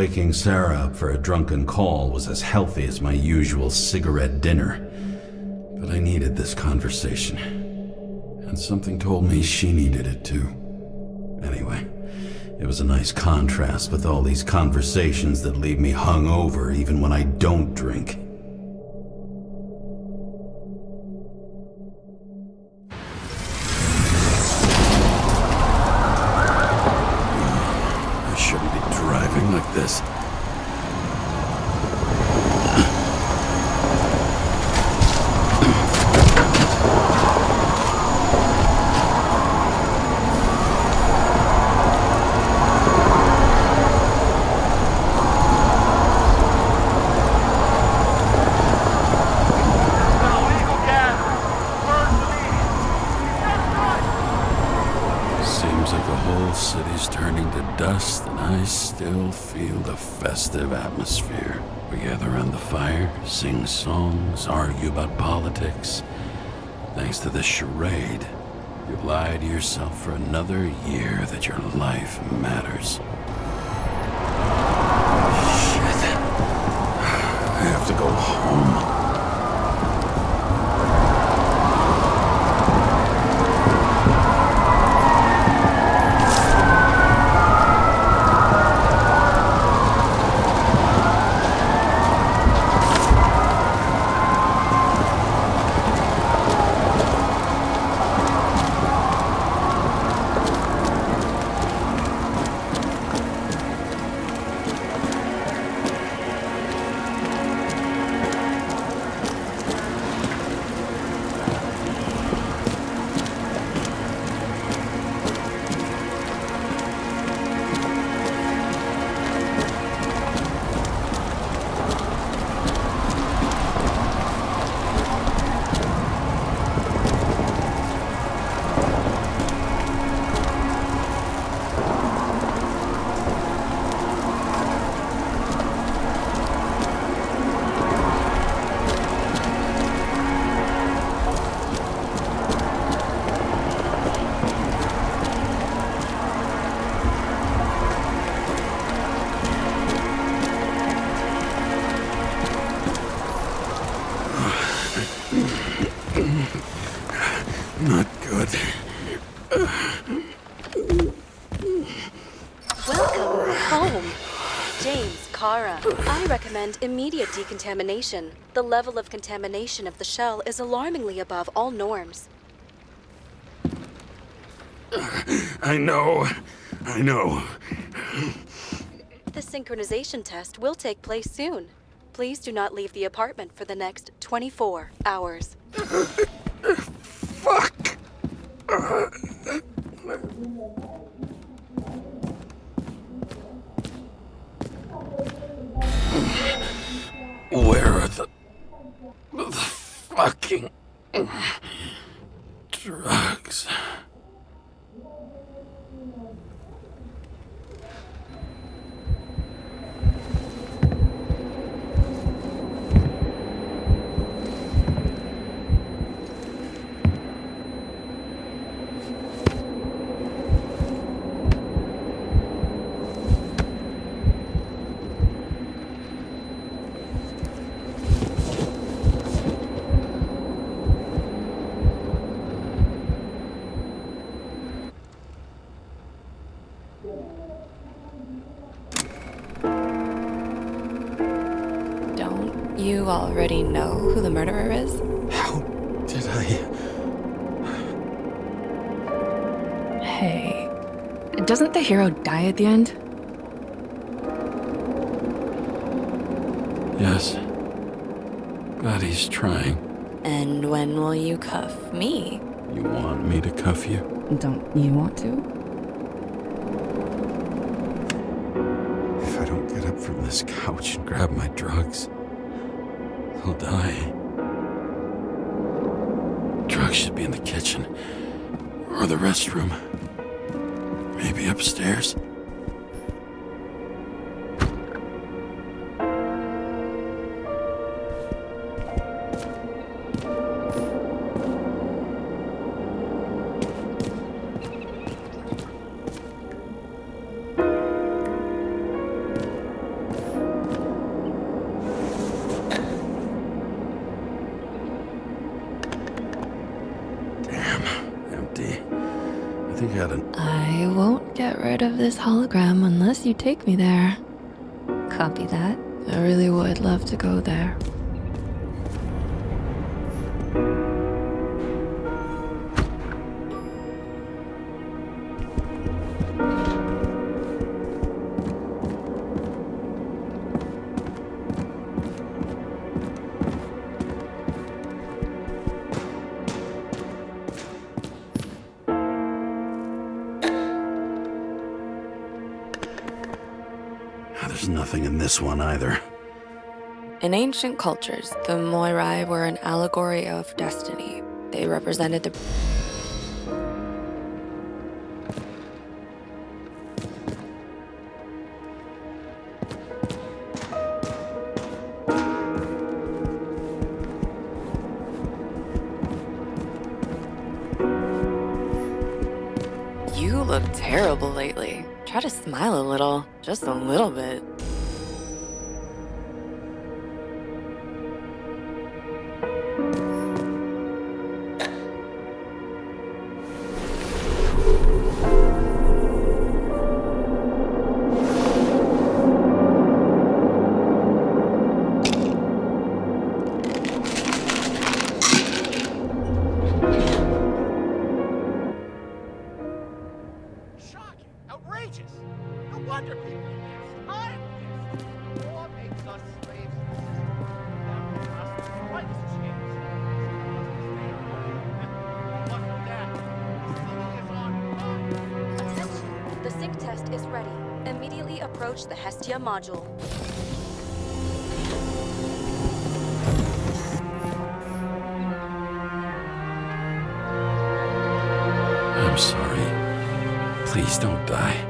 waking Sarah up for a drunken call was as healthy as my usual cigarette dinner. But I needed this conversation. And something told me she needed it too. Anyway, it was a nice contrast with all these conversations that leave me hungover even when I don't drink. I shouldn't be driving like this. City's turning to dust, and I still feel the festive atmosphere. We gather around the fire, sing songs, argue about politics. Thanks to this charade, you've lied to yourself for another year that your life matters. Shit. I have to go home. Not good. Welcome home. James, Kara, I recommend immediate decontamination. The level of contamination of the shell is alarmingly above all norms. I know. The synchronization test will take place soon. Please do not leave the apartment for the next 24 hours. Fuck! Where are the fucking drugs? You already know who the murderer is? How did I... Hey, doesn't the hero die at the end? Yes. But he's trying. And when will you cuff me? You want me to cuff you? Don't you want to? If I don't get up from this couch and grab my drugs, I'll die. Drugs should be in the kitchen. Or the restroom. Maybe upstairs. get it. I won't get rid of this hologram unless you take me there. Copy that. I really would love to go there. There's nothing in this one either. In ancient cultures, the Moirai were an allegory of destiny. They represented the... You look terrible lately. Try to smile a little, just a little bit. Shocking! Outrageous! No wonder people exist. I'm this. War makes us slaves to the system. That will cost us the slightest chance. What of that? This is on fire. Attention, the sync test is ready. Immediately approach the Hestia module. I'm sorry. Please don't die.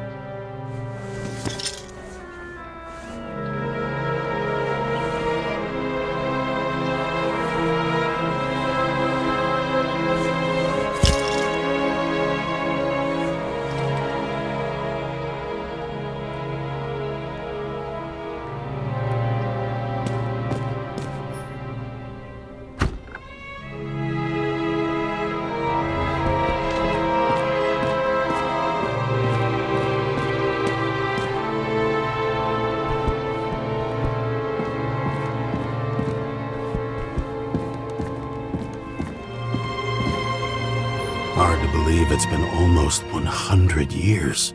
Hard to believe it's been almost 100 years.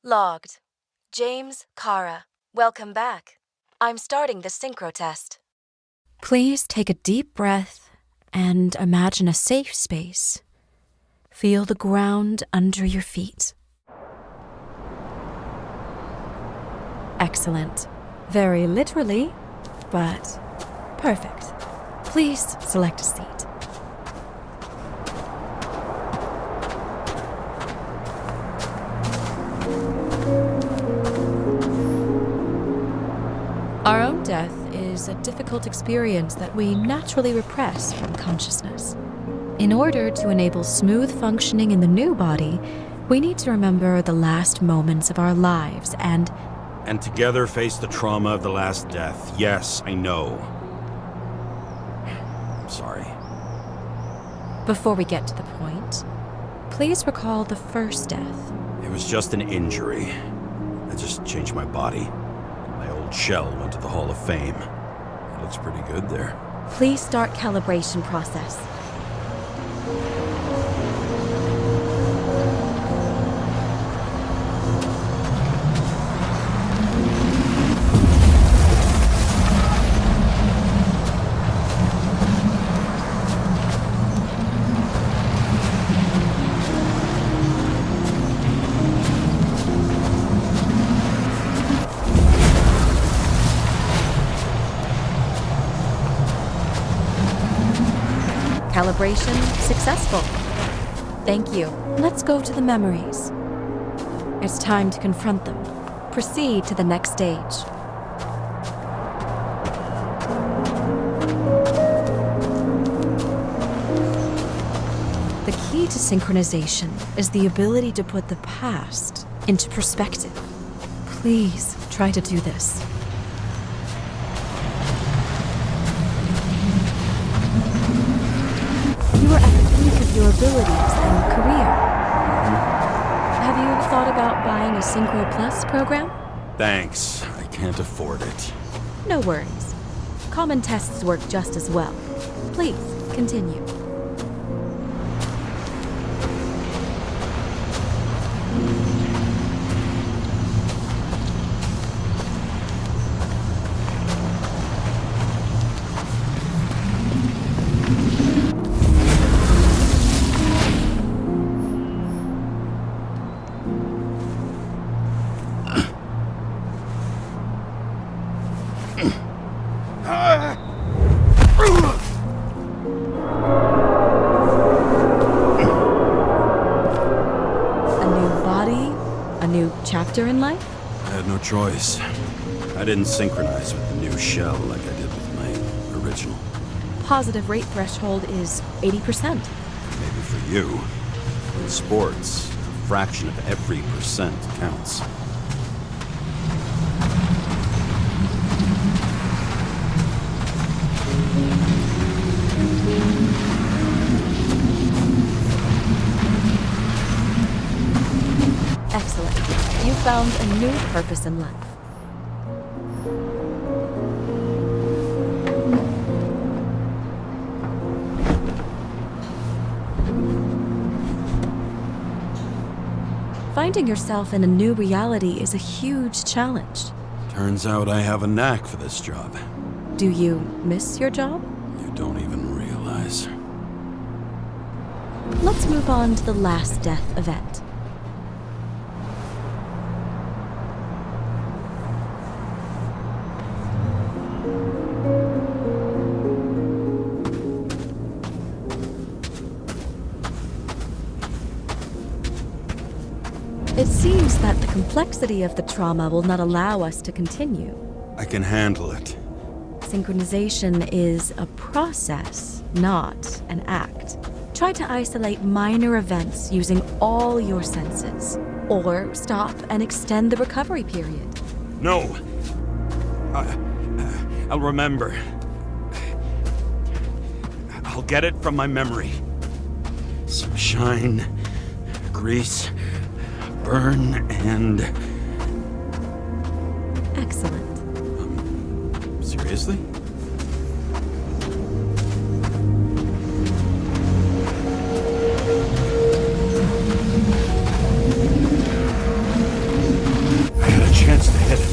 Logged. James, Kara, welcome back. I'm starting the synchro test. Please take a deep breath and imagine a safe space. Feel the ground under your feet. Excellent. Very literally, but perfect. Please select a seat. Our own death is a difficult experience that we naturally repress from consciousness. In order to enable smooth functioning in the new body, We need to remember the last moments of our lives and together face the trauma of the last death. Yes, I know. I'm sorry. before we get to the point, please recall the first death. It was just an injury. I just changed my body. My old shell went to the Hall of Fame. It looks pretty good there. Please start calibration process. Calibration successful. Thank you. Let's go to the memories. It's time to confront them. Proceed to the next stage. The key to synchronization is the ability to put the past into perspective. Please try to do this. You are at the peak of your abilities and career. Have you thought about buying a Synchro Plus program? Thanks. I can't afford it. No worries. Common tests work just as well. Please, continue. Chapter in life? I had no choice. I didn't synchronize with the new shell like I did with my original. Positive rate threshold is 80%. Maybe for you. In sports, a fraction of every percent counts. Excellent. You found a new purpose in life. Finding yourself in a new reality is a huge challenge. Turns out I have a knack for this job. Do you miss your job? You don't even realize. Let's move on to the last death event. It seems that the complexity of the trauma will not allow us to continue. I can handle it. Synchronization is a process, not an act. Try to isolate minor events using all your senses, or stop and extend the recovery period. No! I'll remember. I'll get it from my memory. Some shine, grease, burn, and... Excellent. Seriously? I had a chance to hit it,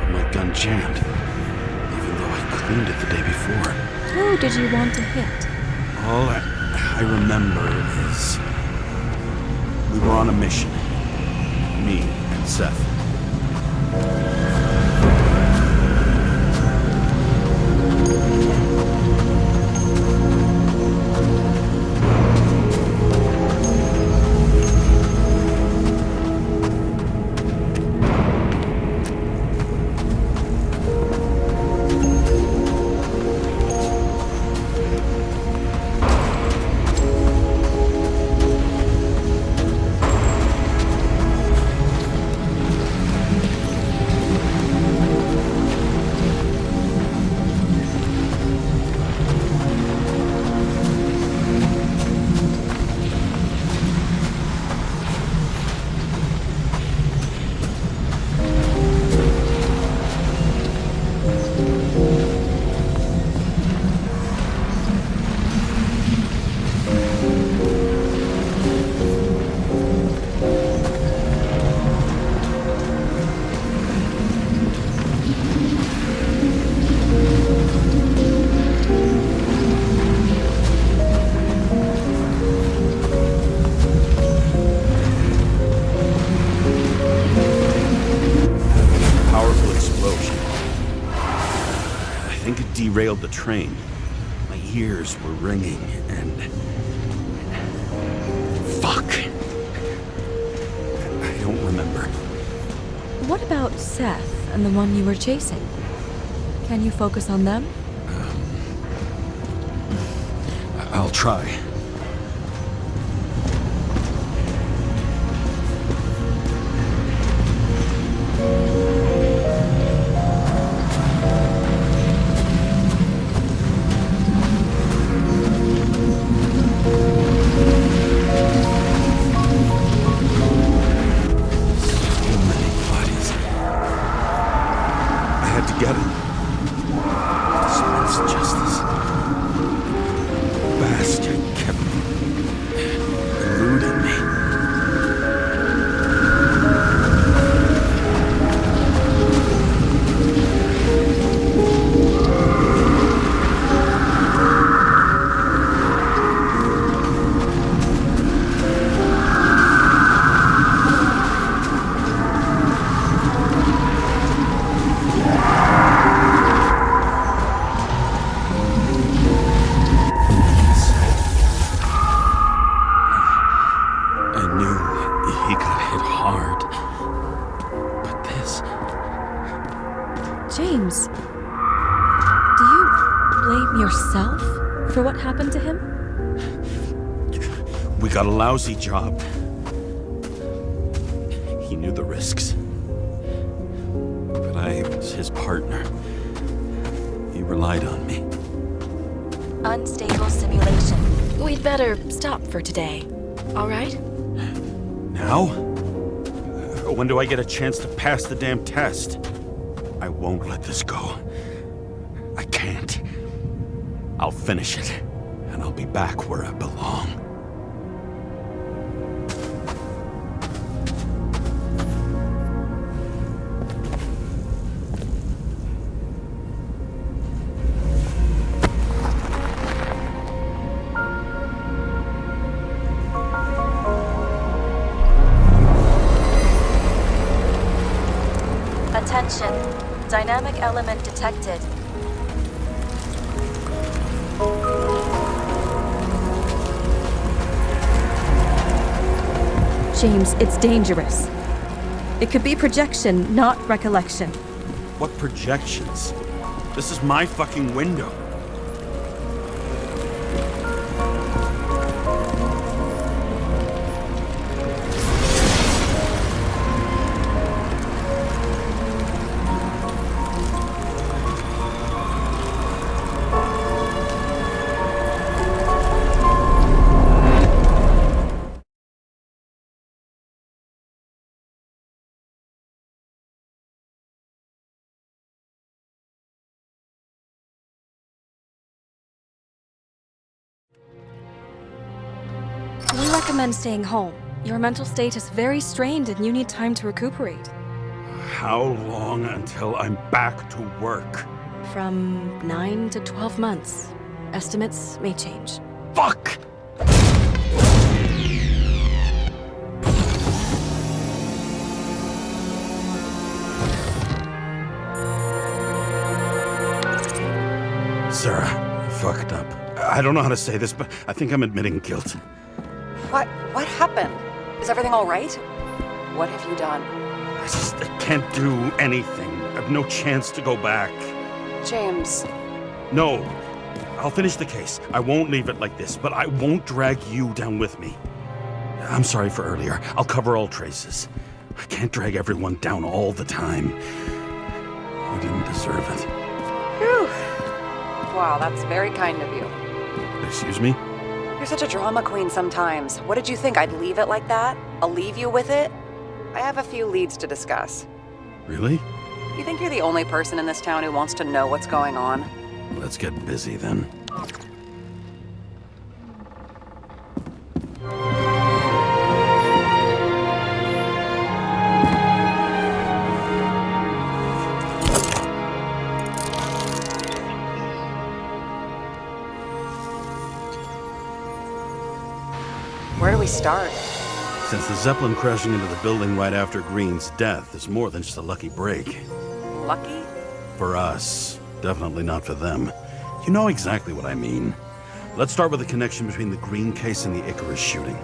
but my gun jammed, even though I cleaned it the day before. Who did you want to hit? All I remember is we were on a mission, me and Seth. derailed the train. My ears were ringing, and... Fuck! I don't remember. What about Seth and the one you were chasing? Can you focus on them? I'll try. Get him. Dispense justice. Bastard kept eluding me. James, do you blame yourself for what happened to him? We got a lousy job. He knew the risks. But I was his partner. He relied on me. Unstable simulation. We'd better stop for today. All right? Now? When do I get a chance to pass the damn test? I won't let this go. I can't. I'll finish it, and I'll be back where I belong. Attention. Dynamic element detected. James, it's dangerous. It could be projection, not recollection. What projections? This is my fucking window. We recommend staying home. Your mental state is very strained and you need time to recuperate. How long until I'm back to work? From 9 to 12 months. Estimates may change. Fuck! Sarah, I fucked up. I don't know how to say this, but I think I'm admitting guilt. What happened? Is everything all right? What have you done? I can't do anything. I have no chance to go back. James. No. I'll finish the case. I won't leave it like this, but I won't drag you down with me. I'm sorry for earlier. I'll cover all traces. I can't drag everyone down all the time. You didn't deserve it. Whew. Wow, that's very kind of you. Excuse me? You're such a drama queen sometimes. What did you think, I'd leave it like that? I'll leave you with it? I have a few leads to discuss. Really? You think you're the only person in this town who wants to know what's going on? Let's get busy then. Where do we start? Since the Zeppelin crashing into the building right after Green's death is more than just a lucky break. Lucky? For us. Definitely not for them. You know exactly what I mean. Let's start with the connection between the green case and the Icarus shooting.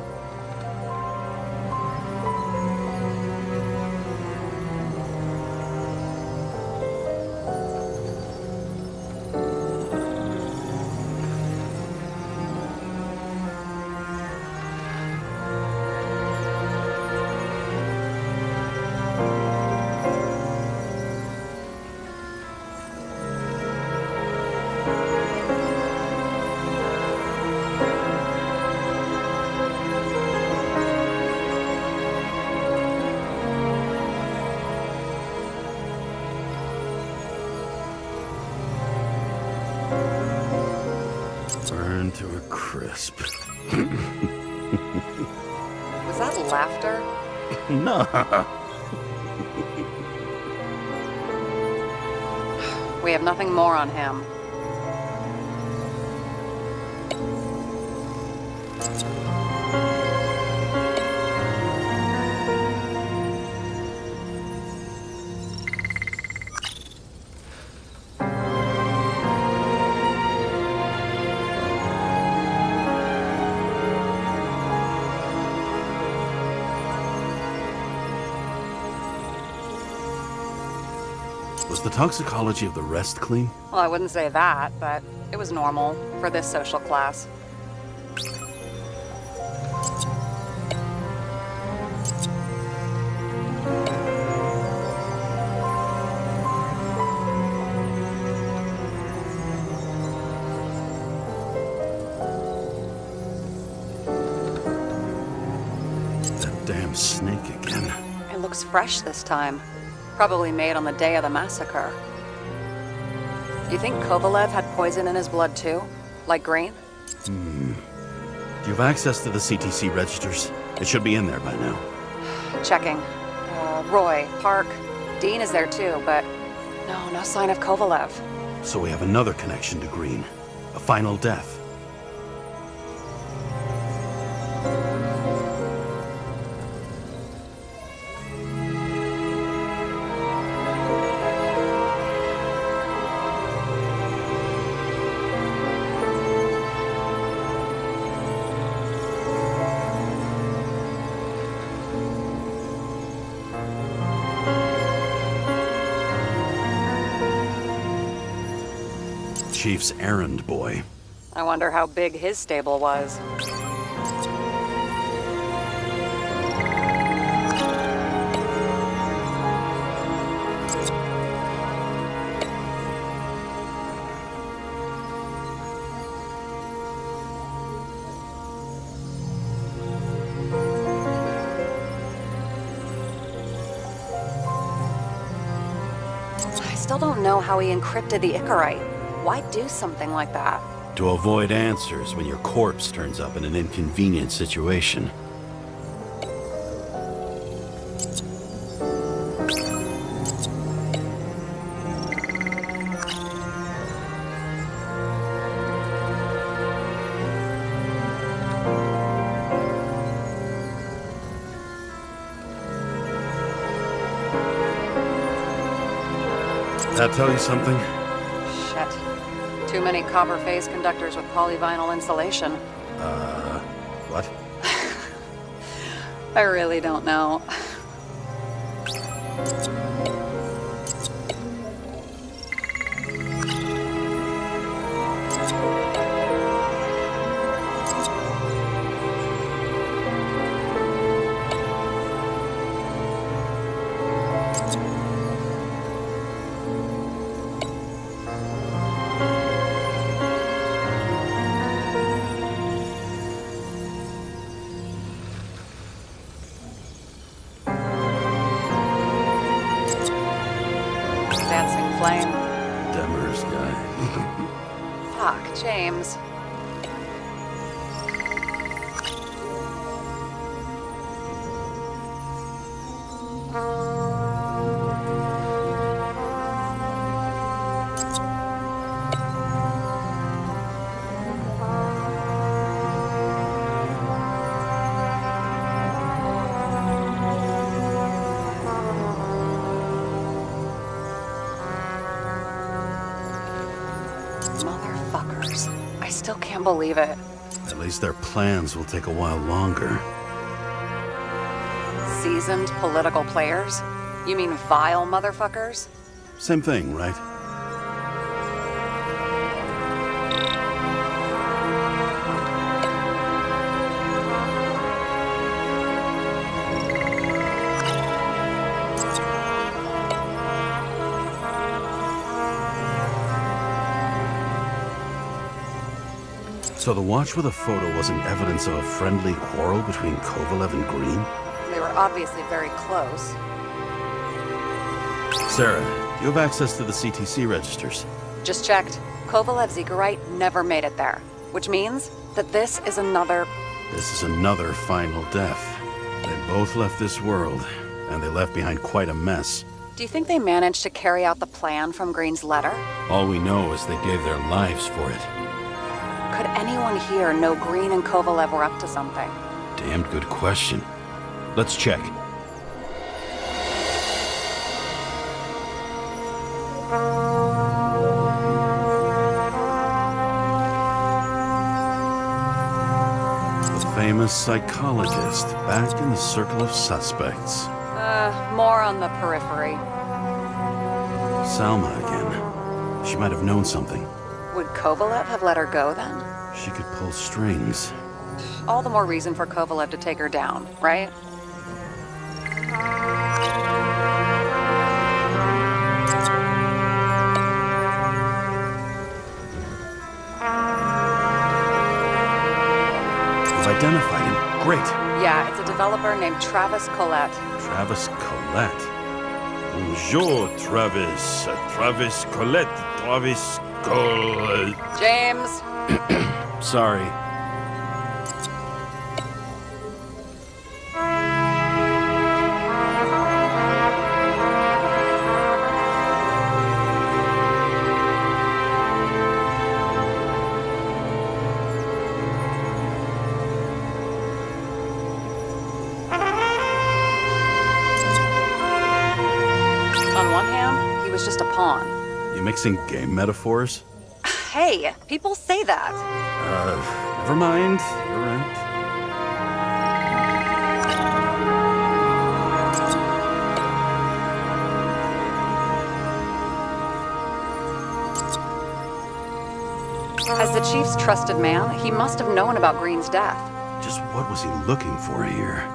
Burn to a crisp. Was that laughter? No. We have nothing more on him. Was the toxicology of the rest clean? Well, I wouldn't say that, but it was normal for this social class. That damn snake again. It looks fresh this time. Probably made on the day of the massacre. You think Kovalev had poison in his blood too? Like Green? Do you have access to the CTC registers? It should be in there by now. Checking. Roy, Park, Dean is there too, but no sign of Kovalev. So we have another connection to Green. A final death. Chief's errand boy. I wonder how big his stable was. I still don't know how he encrypted the Icarite. Why do something like that? To avoid answers when your corpse turns up in an inconvenient situation. That tell you something? Shit. Too many copper phase conductors with polyvinyl insulation. What? I really don't know. Dancing flame. Demers guy. Fuck, James. can't believe it. At least their plans will take a while longer. Seasoned political players? You mean vile motherfuckers? Same thing, right? So the watch with a photo wasn't evidence of a friendly quarrel between Kovalev and Green? They were obviously very close. Sarah, do you have access to the CTC registers? Just checked. Kovalev's Zegorite never made it there, which means that this is another... This is another final death. They both left this world, and they left behind quite a mess. Do you think they managed to carry out the plan from Green's letter? All we know is they gave their lives for it. Could anyone here know Green and Kovalev were up to something? Damned good question. Let's check. The famous psychologist back in the circle of suspects. More on the periphery. Salma again. She might have known something. Would Kovalev have let her go then? She could pull strings. All the more reason for Kovalev to take her down, right? You've identified him. Great. Yeah, it's a developer named Travis Collette. Travis Collette. Bonjour, Travis. Travis Collette. Travis Collette. James! Sorry. On one hand, he was just a pawn. You mixing game metaphors? Hey, people say that. Never mind. You're right. As the chief's trusted man, he must have known about Green's death. Just what was he looking for here?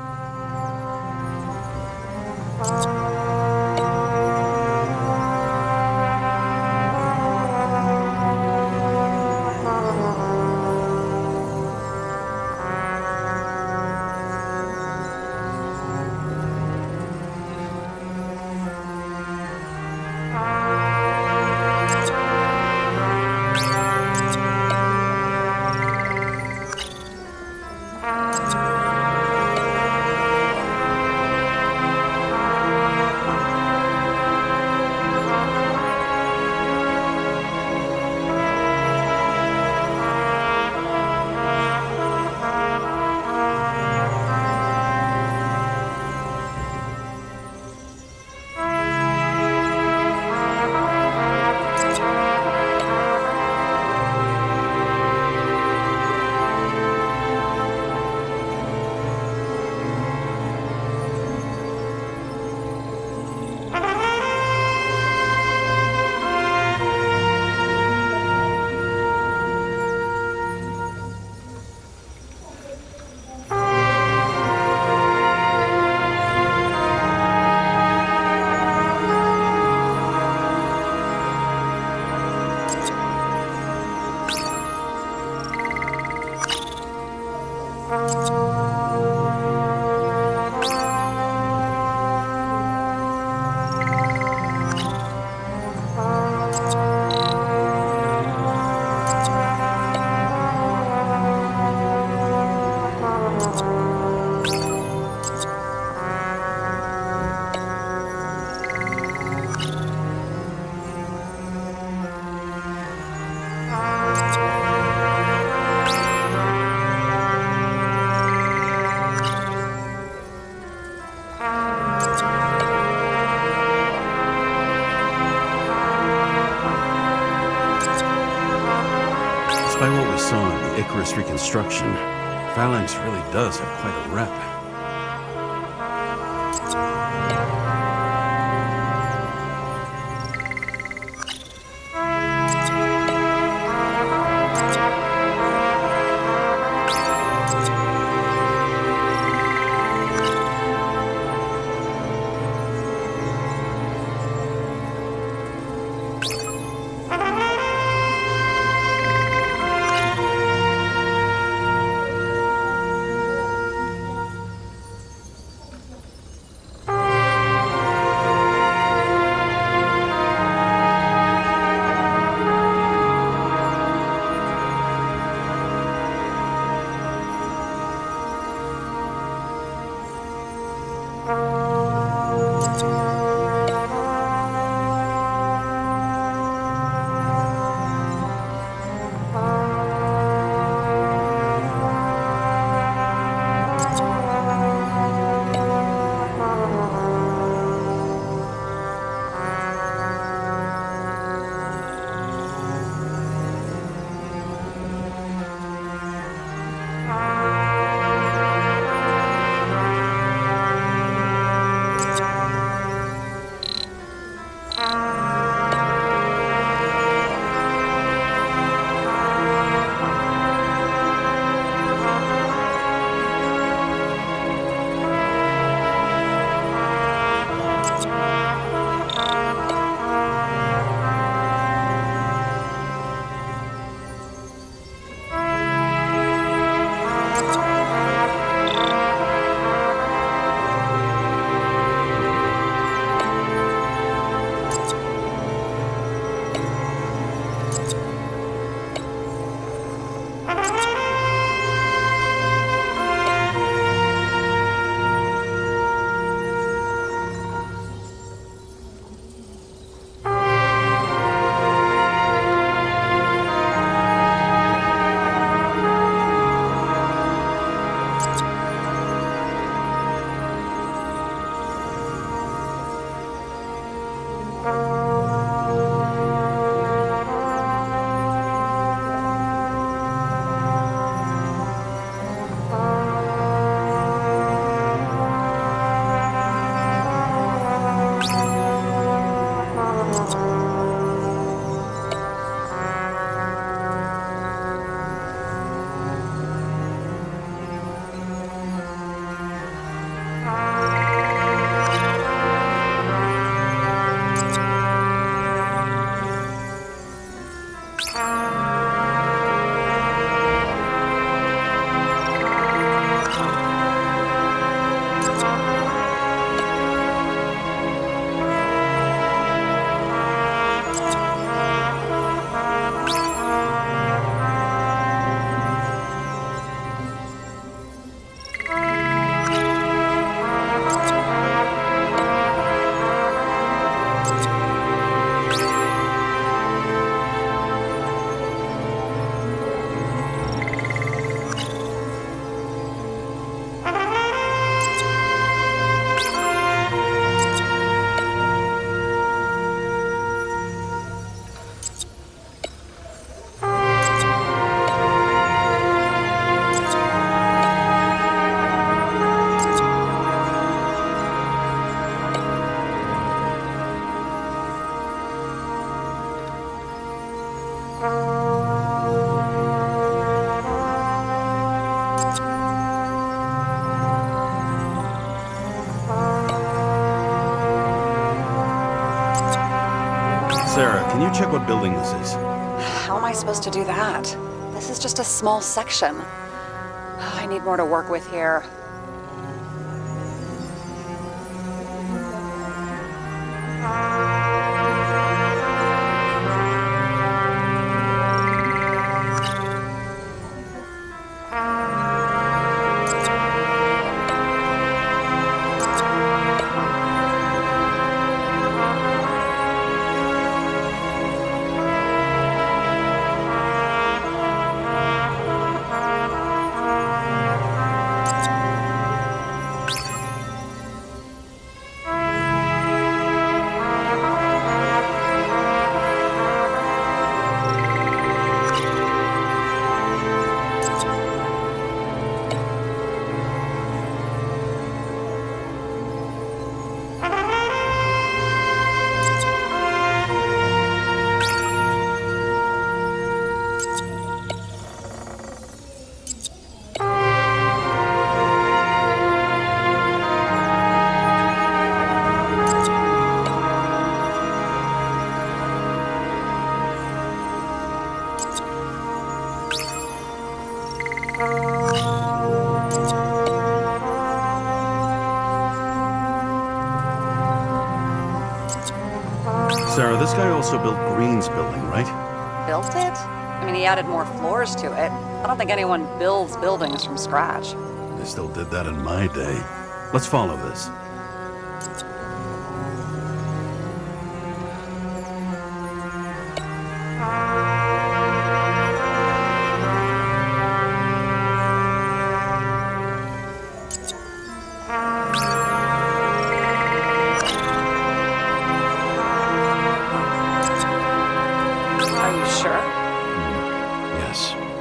saw in the Icarus reconstruction, Phalanx really does have quite a rep. Sarah, can you check what building this is? How am I supposed to do that? This is just a small section. I need more to work with here. Sarah, this guy also built Green's building, right? Built it? I mean, he added more floors to it. I don't think anyone builds buildings from scratch. They still did that in my day. Let's follow this.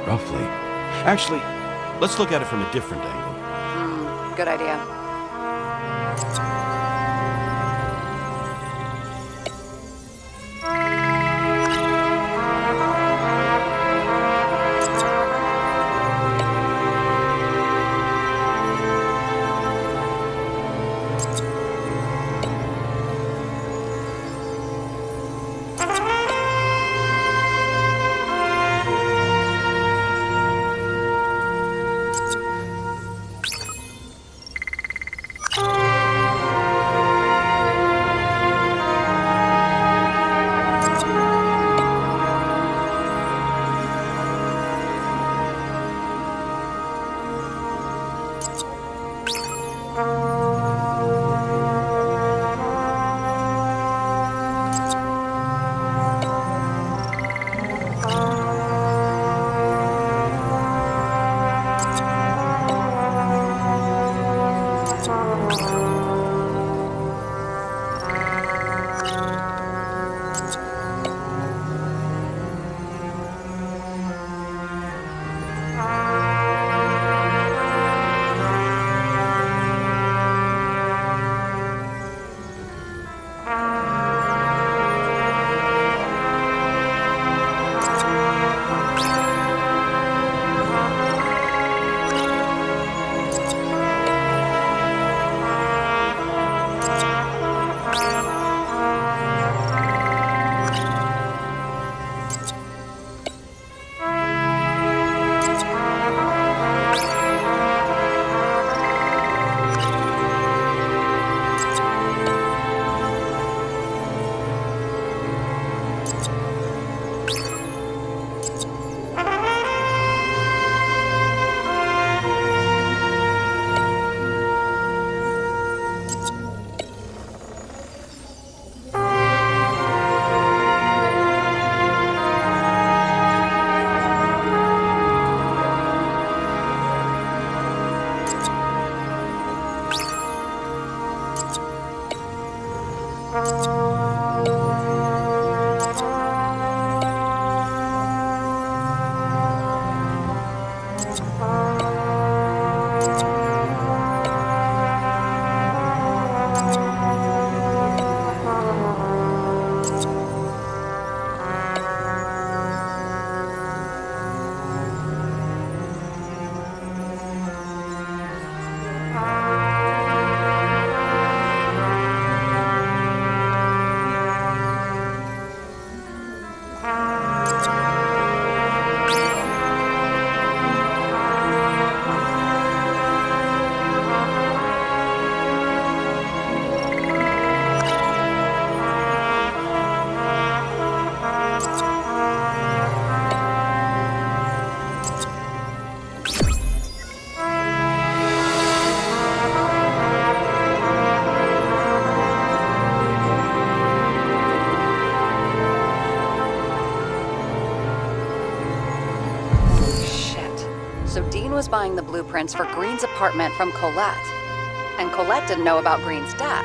Roughly. Actually, let's look at it from a different angle. Good idea. Was buying the blueprints for Green's apartment from Colette. And Colette didn't know about Green's death,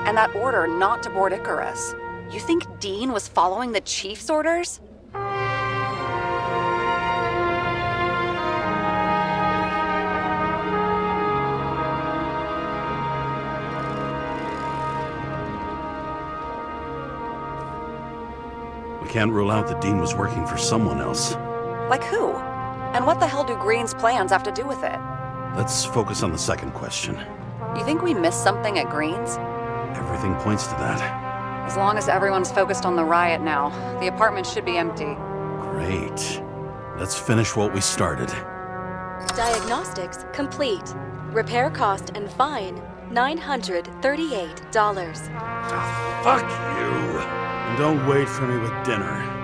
and that order not to board Icarus. You think Dean was following the chief's orders? We can't rule out that Dean was working for someone else. Like who? And what the hell do Green's plans have to do with it? Let's focus on the second question. You think we missed something at Green's? Everything points to that. As long as everyone's focused on the riot now, the apartment should be empty. Great. Let's finish what we started. Diagnostics complete. Repair cost and fine, $938. Fuck you! And don't wait for me with dinner.